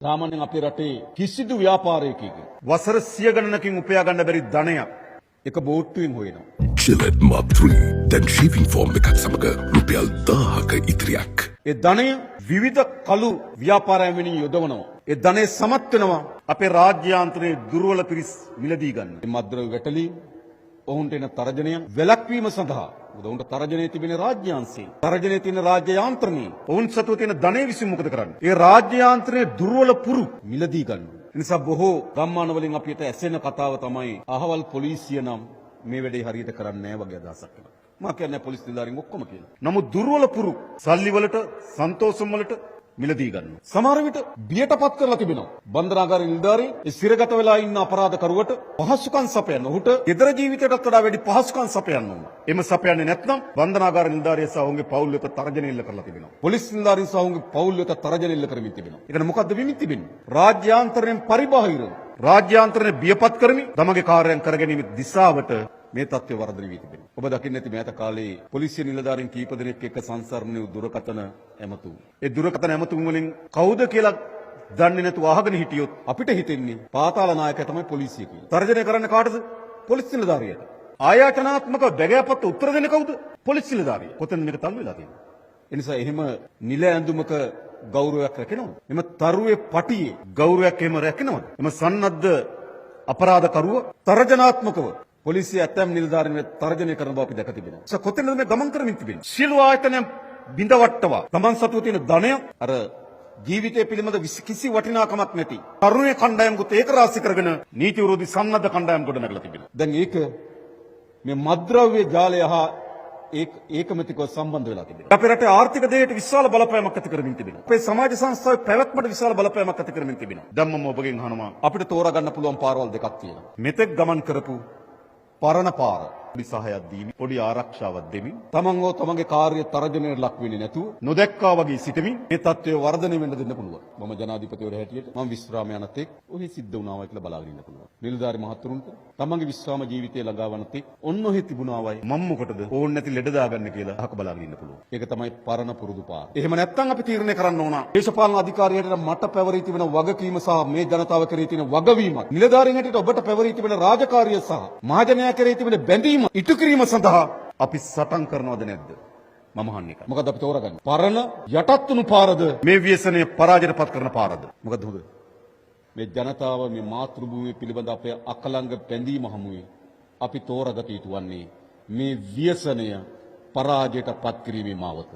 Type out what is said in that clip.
සාමාන්‍යයෙන් අපේ රටේ කිසිදු ව්‍යාපාරයකින් වසර 100 ගණනකින් උපයා ගන්න බැරි ධනයක් එක බෝට්ටුවෙන් හොයනවා. Gillette Mark 3 දැන් ෂේවිං ෆෝම් එකත් සමග රුපියල් 1000ක ඉතිරියක්. ඒ ධනය විවිධ කළු ව්‍යාපාරයන් වෙනින් යොදවනවා. ඒ ධනය සමත් වෙනවා අපේ රාජ්‍යාන්තරයේ දුර්වල පිරිස් මිලදී ගන්න. මේ මද්ද්‍රව්‍ය වැටලීම් ඔවුන්ට එන තර්ජනය වැළැක්වීම සඳහා උන්ට තර්ජනයේ තිබෙන රාජ්‍යාංශේ තර්ජනයේ තියෙන රාජ්‍ය යාන්ත්‍රණයේ ඔවුන් සතුව තියෙන ධනෙ විසින් මොකද කරන්නේ? ඒ රාජ්‍ය යාන්ත්‍රණයේ දුර්වල පුරු මිලදී ගන්නවා. ඒ නිසා බොහෝ ගම්මාන වලින් අපිට ඇසෙන කතාව තමයි අහවල් පොලිසිය නම් මේ වැඩේ හරියට කරන්නේ නැහැ වගේ අදහසක් එනවා. මම කියන්නේ පොලිස් නිලධාරීන් ඔක්කොම කියලා. නමුත් දුර්වල පුරු සල්ලි වලට සන්තෝෂම් වලට මිලදී ගන්නවා. සමහර විට බියටපත් කරලා තිබෙනවා. බන්ධනාගාර නිලධාරීන් ඒ සිරගත වෙලා ඉන්න අපරාධකරුවට පහසුකම් සපයන්න. ඔහුට ගෙදර ජීවිතයටත් වඩා වැඩි පහසුකම් සපයන්න ඕන. එම සපයන්නේ නැත්නම් බන්ධනාගාර නිලධාරිය සහ ඔවුන්ගේ පවුල් වෙත තර්ජන එල්ල කරලා තිබෙනවා. පොලිස් නිලධාරීන් සහ ඔවුන්ගේ පවුල් වෙත තර්ජන එල්ල කරමින් තිබෙනවා. ඒකට මොකද්ද වෙමින් තිබෙන්නේ? රාජ්‍යාන්තරයෙන් පරිබාහිරව රාජ්‍යාන්තරණය බියපත් කරමින් තමගේ කාර්යයන් කරගැනීමේ දිශාවට මේ තත්ත්වය වර්ධනය වී තිබෙනවා. ඔබ දකින්න ඇති මෑත කාලේ පොලිසිය නිලධාරීන් කීප දෙනෙක් එක්ක සංසරණය වූ දුරකථන ඇමතුම්. ඒ දුරකථන ඇමතුම් වලින් කවුද කියලා දන්නේ නැතුව අහගෙන හිටියොත් අපිට හිතෙන්නේ පාතාල නායකයා තමයි පොලිසිය කියලා. තර්ජනය කරන්න කාටද? පොලිස් නිලධාරියට. ආයාචනාත්මක බැගෑපත් උත්තර දෙන්නේ කවුද? පොලිස් නිලධාරිය. කොතනද මේක තල්ලු වෙලා තියෙන්නේ? ඒ නිසා එහෙම නිල ඇඳුමක ගෞරවයක් රැකෙනවද? එම තරුවේ පටියේ ගෞරවයක් එහෙම රැකෙනවද? එම සන්නද්ධ අපරාධකරුව තර්ජනාත්මකව පොලිසිය ඇතැම් නිලධාරීන් තර්ජනය කරන බව අපි දැක තිබෙනවා. ඒක කොතැනද මේ ගමන් කරමින් තිබෙන්නේ? සියලු ආයතනයන් බිඳවට්ටවා තමන් සතුව තියෙන ධනය අර ජීවිතය පිළිබඳ කිසි වටිනාකමක් නැති තරුණ කණ්ඩායමකුත් ඒක රාශි කරගෙන නීති විරෝධී සන්නද්ධ කණ්ඩායම් ගොඩනගලා තිබෙනවා. දැන් ඒක මේ මද්ද්‍රව්‍ය ජාලය හා ඒකමතිකව සම්බන්ධ වෙලා තිබෙනවා. අපේ රටේ ආර්ථික දෙයට විශාල බලපෑමක් ඇති කරමින් තිබෙනවා. අපේ සමාජ සංස්ථාවේ පැවැත්මට විශාල බලපෑමක් ඇති කරමින් තිබෙනවා. දැන් මම ඔබගෙන් අහනවා අපිට තෝරා ගන්න පුළුවන් පාරවල් දෙකක් තියෙනවා. මෙතෙක් ගමන් කරපු පරණ පාර පොඩි සහායක් දීමි පොඩි ආරක්ෂාවක් දෙමින් තමන්ව තමන්ගේ කාර්ය තර්ජනයට ලක් වෙන්නේ නැතුව නොදැක්කා වගේ සිටමින් මේ තත්ත්වය වර්ධනය වෙන්න දෙන්න පුළුවන්. මම ජනාධිපතිවරු හැටියට මම විශ්‍රාම යන තෙක් ඔහි සිද්ධ වුණාවයි කියලා බලාගෙන ඉන්න පුළුවන්. නිලධාරි මහතුරුන්ට තමන්ගේ විශ්‍රාම ජීවිතය ළඟා වන තෙක් ඔන්න ඔහි තිබුණාවයි මම මොකටද ඕන් නැති ලෙඩ දාගන්න කියලා අහක බලාගෙන ඉන්න පුළුවන්. ඒක තමයි පරණ පුරුදු පාර. එහෙම නැත්නම් අපි තීරණය කරන්න ඕන දේශපාලන අධිකාරියට මට පැවරී තිබෙන වගකීම සහ මේ ජනතාව කෙරෙහි තියෙන වගවීමක් නිලධාරීන් හැටියට ඔබට පැවරී තිබෙන රාජකාරිය සහ මහජනයා කෙරෙහි තිබෙන බැඳීම ඉටු කිරීම සඳහා අපි සටන් කරනවද නැද්ද? මම අහන්නේ ඒක. මොකද අපි තෝරගන්නේ? පරණ යටත් වුණු පාරද මේ ව්‍යසනය පරාජයටපත් කරන පාරද? මොකද හොඳ? මේ ජනතාව මේ මාතෘ භූමිය පිළිබඳ අපේ අකලංග බැඳීම හමුවේ අපි තෝරගත යුතු වන්නේ මේ ව්‍යසනය පරාජයටපත් කිරීමේ මාවත.